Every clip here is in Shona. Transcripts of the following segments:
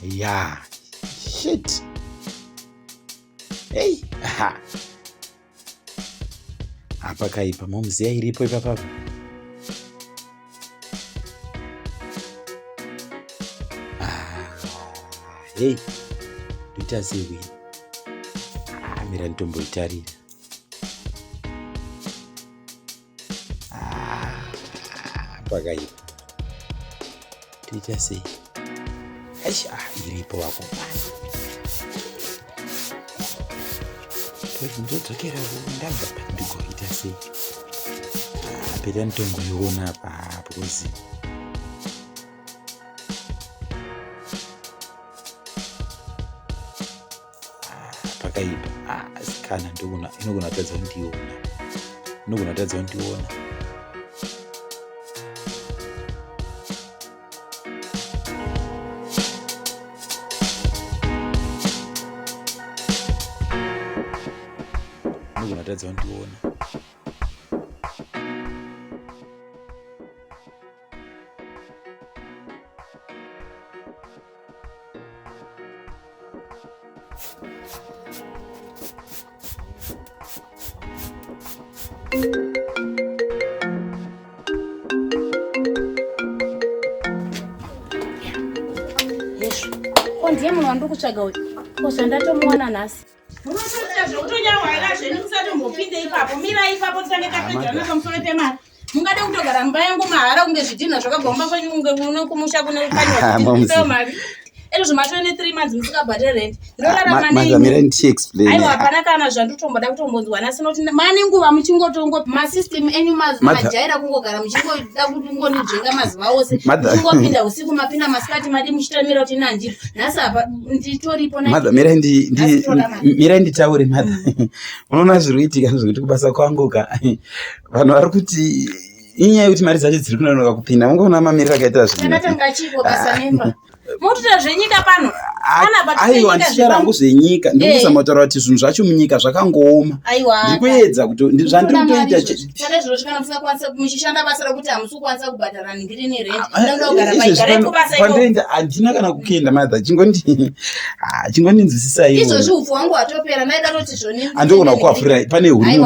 Yeah. Shit. Hey. Apa kaipa momuziya iripo ipapapa. Hey. Duita sewi. Mira nditomboitarira. Pakaipa. Duita sei. Iripo wako. Ndodzokera ndabva pandigoita sei. Peta nditongoiona apapo kuzi. Pakaipa. Kana ndogona inogona kutadza kundiona. Inogona kutadza kundiona. Unatadza kundiona. Yesu. Ndiye munhu wandiri kutsvaga uyu. Kosa ndatomuona nhasi. Mungade kutogara mumba yangu mahara kunge zvidhina zvakagomba kwenyu kunge kumusha kune kanyo mari. Ezvo matone 3 months musikabhadhara rent. Ndorarama nei? Mazamira ndichi explain. Aiwa hapana kana zvandotomboda kutombonzwa nasi noti mane nguva muchingotongo masystem enyu majaira kungogara muchingoda kuti ngonijinga mazuva ose. Muchingopinda usiku mapinda masikati madi muchitamira kuti nanjiri. Nhasi apa nditoripo na. Mazamira mira nditaure madha. Unoona zviri kuitika zvekuti kubasa kwanguka. Vanhu vari kuti inyaya yekuti mari dzacho dziri kunonoka kupinda. Ungoona mamiriro akaita zvinhu. Ndakatanga chiko basa nemba. Motuta zvenyika pano. Aiwa ndicharangu zvenyika ndikuzama kutaura kuti zvinhu zvacho munyika zvakangooma. Ndikuedza kuti zvandiri kutoita chale zviro zvikanofuna kwanisa muchishanda basa rokuti hamusi kwanisa kubhadhara ningiri nerent. Ndakugara paigara kubasa iko. Pandoenda handina kana kuenda madha chingondinzwisisa iwe. Izvo zviufu wangu watopera naida kuti zvoni. Andogona kuafura pane huri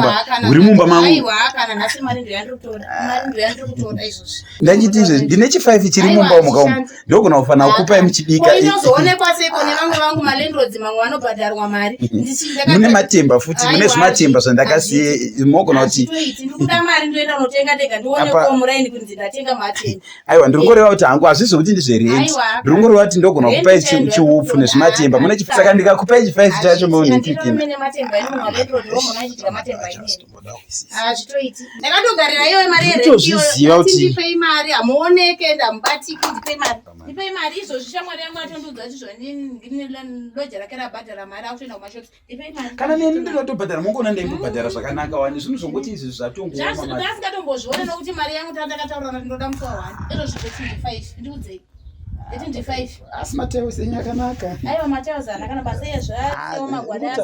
mumba mangu. Aiwa kana nhasi mari ndo yandiri kutora. Mari ndo yandiri kutora izvozvi. Ndachiti izvo ndine chi5 chiri mumba umu ndogona kufana kukupai muchibika. Inozoonekwa seko nevamwe vangu malendrodzi mamwe vanobhadharwa mari. Mune matemba futi mune zvimatemba zvandakasiye mogona kuti ndikuda mari ndoenda unotenga tega ndione ko muraini kuti ndatenga matemba. Aiwa ndingoreva kuti hangu hazvisi kuti ndizverenti. Ndingoreva kuti ndogona kukupai chiupfu nezvimatemba mune saka ndikakupai chi5 chacho munikikina. Mune matemba ino malendrodzi romona chitika matemba ino. Zvitoiti. Ndakatogarira iwe mari yerenti. Ndozviziva kuti ndipei mari hamuoneke ndamubatiki ndipei mari. Ndipei mari izvo zvishamwari yangu atondudza kuti zvandine loja rake rabhadhara mari akutoenda kumashops. Ndipei mari. Kana neni ndinotobhadhara mungona ndeimbobhadhara zvakanaka wani zvinhu zvongoti izvi zvatongoma mari. Ndasingatombozviona nokuti mari yangu tandakataura ndoda musi wa1. Izvo zvibeti 5 ndikudzei. Nditi 5. Asi Mateo senyakanaka. Aiwa Mateo zana kana basa yezvo magwada asi